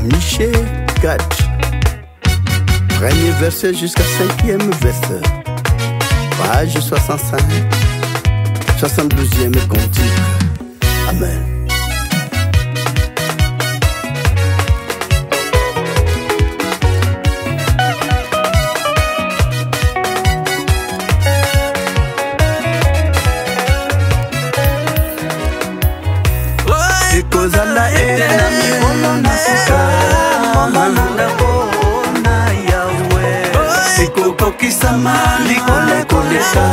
Michée 4, premier verset jusqu'à 5e verset, page 65, 72e cantique. Amen. Ekozala ena mibono na sika Mamanda bona yawe Ekokokisama likole koleka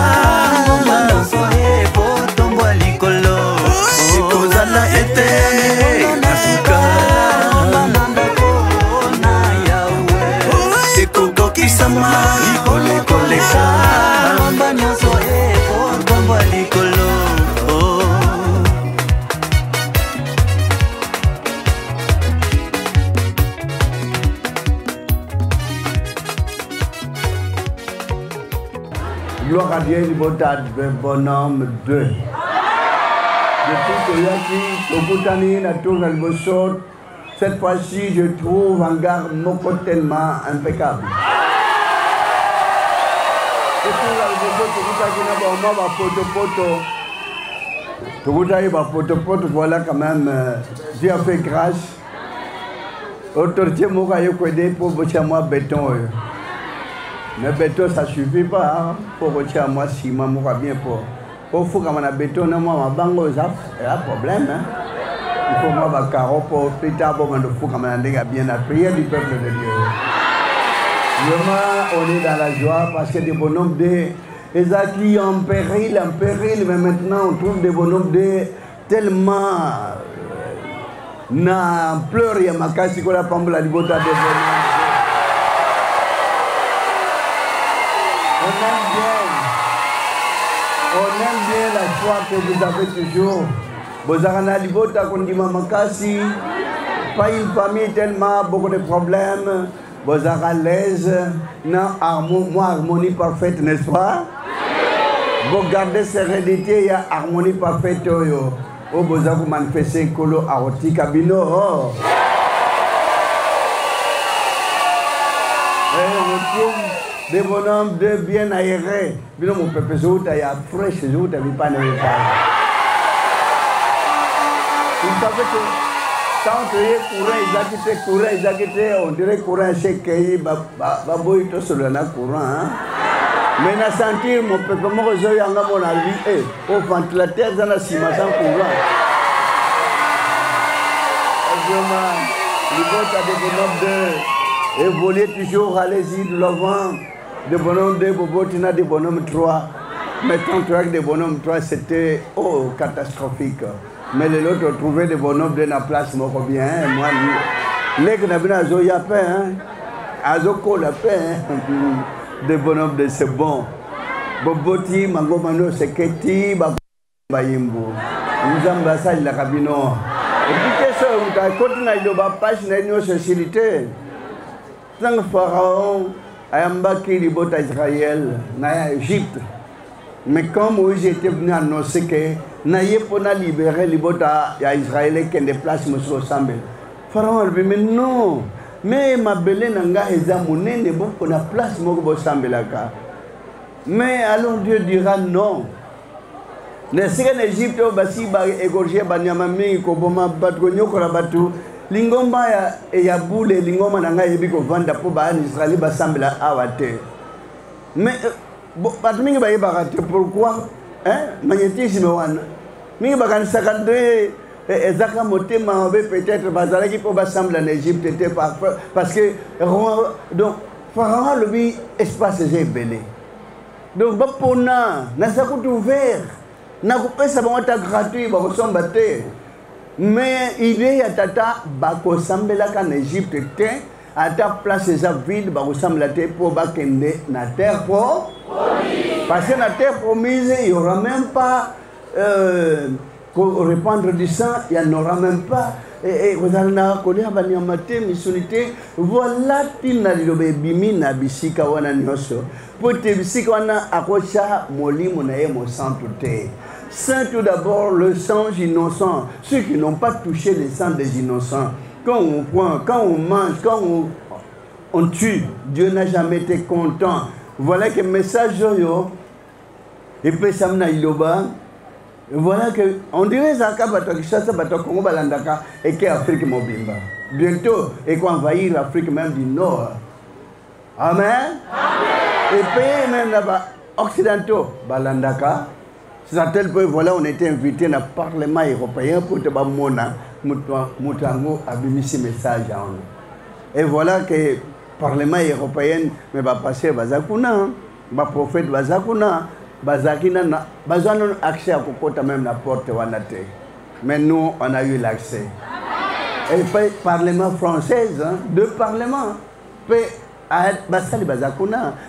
Mamanda soye botombo likolo Ekozala ete na sika Mamanda bona yawe Ekokokisama likole koleka Mamanda soye botombo likolo. Gloire à Dieu, du bonhomme 2. Depuis que Yaki, au Boutani, la tour de Bosot, cette fois-ci, je trouve un gars tellement impeccable. Et pour la Bosot, voilà quand même, Dieu a fait grâce. Autorité m'a aidé pour bosser moi béton. Mais béton, ça ne suffit pas. Hein. Pour retirer à moi, si moi, je bien pour. Pour faire comme un béton, moi, ma banque, il y a un problème. Hein. Il faut moi, ma carreau pour plus tard, pour me faire comme un bien la prière du peuple de Dieu. Vraiment, on est dans la joie parce que des bonhommes des qui en péril, mais maintenant, on trouve des bonhommes des tellement. Na pleurs, il y a ma casse, il y a la pamble, la libota des bonhommes. On aime bien la foi que vous avez toujours. Vous avez libota kondima makasi. Pas une famille tellement beaucoup de problèmes. Vous avez à l'aise. Non, harmonie parfaite, n'est-ce pas? Vous gardez sérénité, il y a harmonie parfaite. Vous avez manifesté kolo aroti kabino. Des bonhommes de bien aérés. Mais non, mon peuple, il y a fraîche, il n'y a pas de Vous savez que quand il y a courant, ils ont quitté, on dirait courant, c'est qu'il y a courant. Mais na sentir mon peuple, moi, je suis en mon avis, au ventilateur, dans la ciment sans courant. Les votes à des bonhommes de évoluer toujours, allez-y de l'avant. Des bonhommes 2, Bobotina, des bonhommes 3. Mais tant que des bonhommes 3, c'était catastrophique. Mais les autres ont trouvé des bonhommes de la place, moi, bien. Moi, les gens qui ont eu la paix, des bonhommes de c'est bon. Boboti, Mangomano, Seketi, Bayimbo. Nous avons ça, il a cabino. Écoutez ça, vous avez continué de page de société. Tant que Pharaon a embarqué les bottes d'Israël dans l'Égypte. Mais quand Moïse était venu annoncer que Naïe pour libérer les bottes d'Israël qui déplacent M. Sambe. Pharaon a dit, mais non, mais ma belle n'a pas monnaie, pour la place M. Sambe. Mais alors Dieu dira non. N'est-ce qu'en Égypte, on va égorger Banyamami, Koboma, Batgonyo, Korabatu. Lingomba ya boule lingomba nanga yebiko vanda po ba Israël ba sambela awate. Mais bat mingi ba yebaka pourquoi magnétisme wana. Mingi ba kan sakandre ezaka motema be peut-être bazala ki po ba sambela en Égypte était parce que donc Pharaon lui espace est belé. Donc ba pona na sakutu ouvert na ko pesa ba wata gratuit ba ko sombate. Mais il y a tata bako sambela en Égypte à ta place des vide bako sambela pour bakende na terre pour parce que na terre promise il y aura même pas répandre du sang, il n'y aura même pas et vous allez connaître banyamate misunité voilà tina lilobe bimina bisika wana nyoso pour te bisika wana akosha molimo na ye mo santuté. saint tout d'abord le sang innocent, ceux qui n'ont pas touché le sang des innocents. Quand on prend, quand on mange, quand on tue, Dieu n'a jamais été content. Voilà que le message yo, et puis ça m'a iloba. Voilà que on dirait Zaka Batokishasa Batokongo Balandaka et que l'Afrique mobimba. Bientôt, et qu'on envahir l'Afrique même du Nord. Amen. Amen. Et pays même là-bas, occidentaux, Balandaka. C'est à tel point, voilà, on était invité dans le Parlement européen pour te mona, Moutango a mis ce message à nous. Et voilà que le Parlement européen me va passer Bazakuna, le prophète Bazakuna, Bazakina, Bazan a accès à Kokota même la porte Wanate. Mais nous, on a eu l'accès. Et puis, le Parlement français, hein, deux parlements. Puis,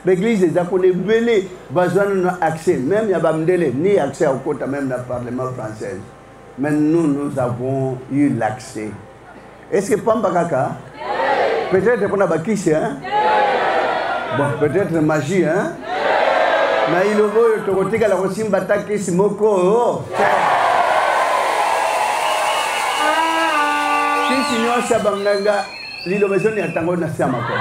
l'église des Zakoune belé, Bazan a accès, même Yabamdele, ni accès au côté même du Parlement français. Mais nous avons eu l'accès. Est-ce que Pambakaka? Peut-être qu'on a bakissé, hein? Bon, peut-être magie, hein? Mais il faut que tu aies la routine bataki simoko. Si sinon ça banganga, l'illusion est tango na samako.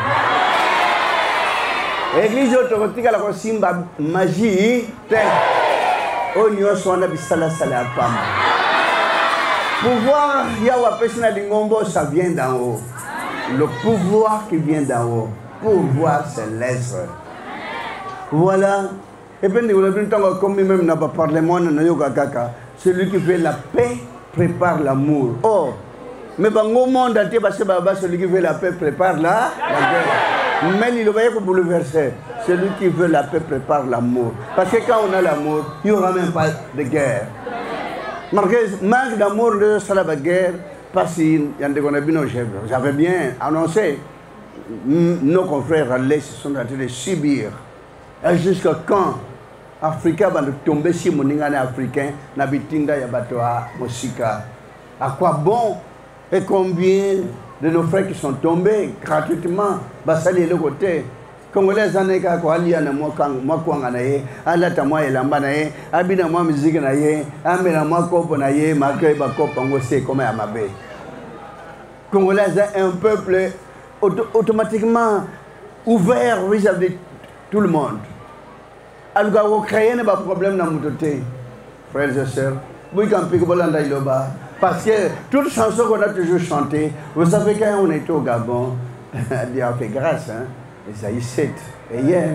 Église automatique la routine magie, onyo sona bisala sala pam. Pouvoir yawa pesina dingombo, ça vient d'en haut. Le pouvoir qui vient d'en haut, pouvoir céleste. Voilà. Et puis nous avons comme même n'a pas parlé moi celui qui fait la paix prépare l'amour. Oh, mais dans le monde entier celui qui fait la paix prépare la guerre. Mais il va y bouleverser. Celui qui veut la paix prépare l'amour. Parce que quand on a l'amour, il n'y aura même pas de guerre. Manque d'amour de la guerre. Parce que j'avais bien annoncé, nos confrères à l'Est sont en train de subir. Et jusqu'à quand Africains vont tomber si mon ingénieur africain n'a bitinga yabatoa mosika. À quoi bon et combien de nos frères qui sont tombés gratuitement, basali le côté. Congolais aneka ko alia na moi kwanga na ye, ala ta moi elamba na ye, abina moi musique na ye, amela moi kopo na ye, makai ba kopo ngose comme amabe. Congolais est un peuple automatiquement ouvert vis-à-vis de tout le monde. Alors, vous créez un problème dans mon côté, frères et sœurs. Vous parce que toute chanson qu'on a toujours chantée, vous savez quand on était au Gabon, Dieu a fait grâce, hein, Esaïe 7, et hier,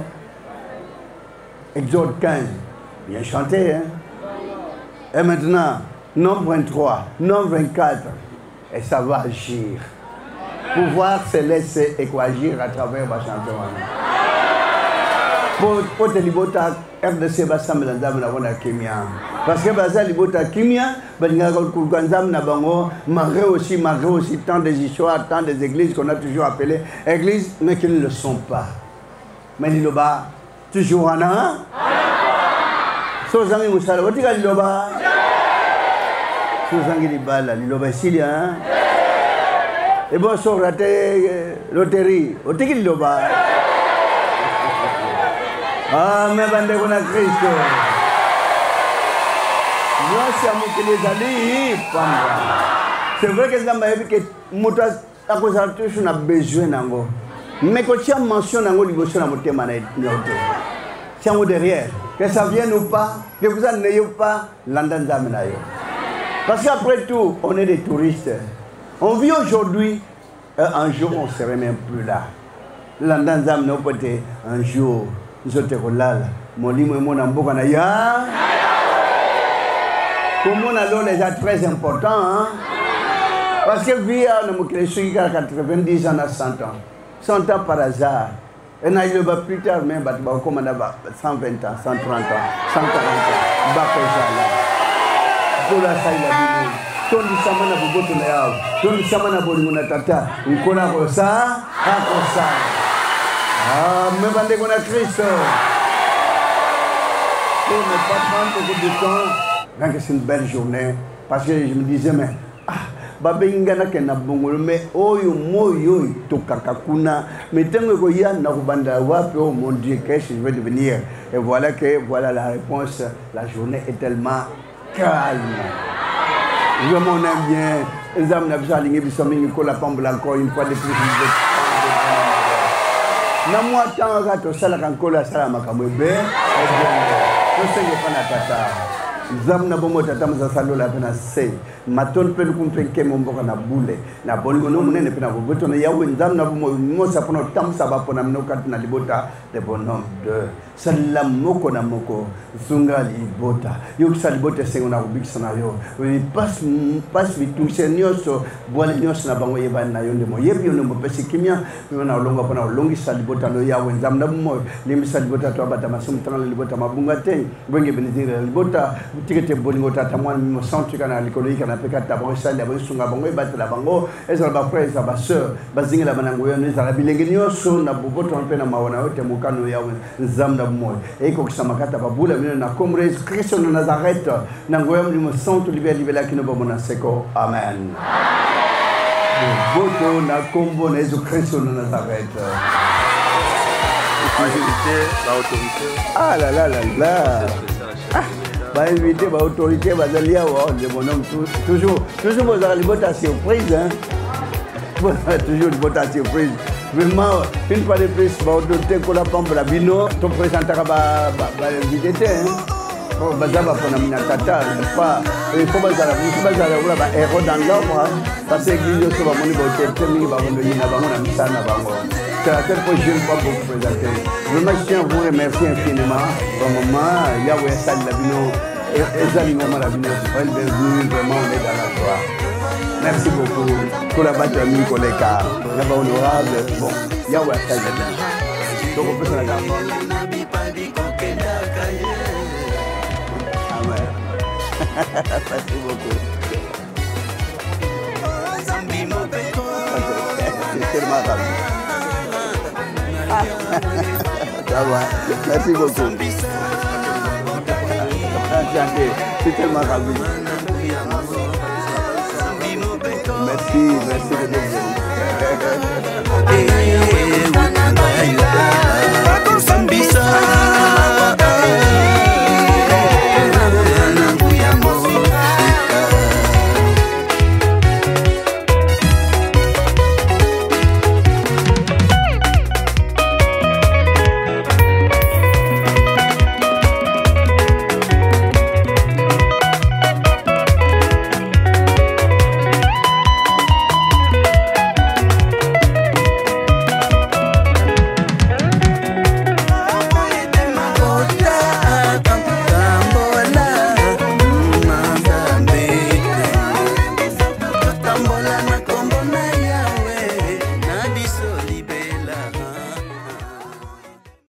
Exode 15, bien chanté, hein. Et maintenant, nombre 23, nombre 24, et ça va agir. Pouvoir se laisser et agir à travers ma chanson. Pour te libota RDC basam la ndam na wana kimia parce que basa libota kimia balinga kulkanzam na bango malgré aussi tant des histoires tant des églises qu'on a toujours appelées églises mais qui ne le sont pas mais liloba toujours ana sozangi musala otika liloba sozangi libala liloba silia et bon so raté loterie otika liloba. Ah, mais bande qu'on a Christ. Moi, c'est à moi qui les alliés. C'est vrai que ça m'a dit que Mouta a causé tout ce qu'on a besoin d'ango. Mais quand tu as mentionné d'ango, il faut que tu aies mané. Tiens au derrière. Que ça vienne ou pas, que vous en ayez pas, l'andan zaminayo. Parce qu'après tout, on est des touristes. On vit aujourd'hui, un jour on ne serait même plus là. L'andan zaminayo peut-être un jour. Molimo et mon amboka na ya. Comme on a l'eau déjà très important, hein? Parce que via le Mokeleshi 90 ans à 100 ans. 100 ans par hasard. Et n'a eu pas plus tard, mais comme on a 120 ans, 130 ans, 140 ans. Bakojala. Pour la saille la vie. Tondi samana boboto na yao. Tondi samana bolimona tata. Ukona kosa, akosa. Ah, mais bandé qu'on a Christ. Pour ne pas prendre beaucoup de temps, c'est une belle journée. Parce que je me disais, mais, babengana kena bongolo, mais oyo moyo to kakakuna, mais tant que y a n'arubanda wapi, oh mon Dieu, qu'est-ce que je vais devenir? Et voilà que, voilà la réponse, la journée est tellement calme. Vraiment, on aime bien. Les âmes n'ont pas aligné, ils sont mis la pompe encore une fois de plus. Na moi, tant que tu as la cancola, ça la macambe, je sais que tata. Zam na bomo tata mzasalo la pena se. Maton pe lukumpe ke momboka na bule. Na bongo no munene pena boboto na yawe zam na bomo mosa pono tam saba pona mnokat na libota de bonhomme de salam moko na moko zunga libota. Yo salibota sengo na rubik sana yo. We pass bitu senyoso boale nyos na bango yeba na yonde mo yebi no mo pesi kimia na longa pona longi salibota no yawe zam na bomo lim salibota to abata masum tana libota mabunga te wenge benizira libota tikete bolingo tata mwana mo santu kana likolo kana peka tabon sali abo sunga bango batela bango ezala ba frère za ba sœur bazinga banango yo ezala bilenge nyoso na boboto mpe na mawana yote mukano yawe nzamna bomoy eko kisamakata babula mino na komre Christ na Nazareth na ngoyam ni mo santu libela kino bomona seko amen boto na kombo na Jésus Christ na Nazareth l'autorité. Ah là là là là. Bah invité, bah autorité, bah d'aller voir le bonhomme toujours vous avez une surprise hein. Toujours une bonne surprise. Vraiment une fois de plus, bah autorité qu'on a pas pour la bino, ton présentateur bah invité hein. Bon bah ça va prendre une tata, pas il faut pas ça là héros dans l'ombre parce que l'église se va monter bah autorité mingi bah on donne na bango na misana bango. C'est la seule fois que je ne peux pas vous présenter. Vraiment, je tiens à vous remercier infiniment. Vraiment, Yahweh Sali Labino et Zalimama Labino, vraiment, on est dans la joie. Merci beaucoup. Pour la bataille de Nicoleka, là-bas honorable. Bon, Yahweh Sali Labino. Donc, on peut se la garder. Amen. Merci beaucoup. C'est tellement rapide. Ça va, merci beaucoup. C'est tellement rapide. Merci de nous.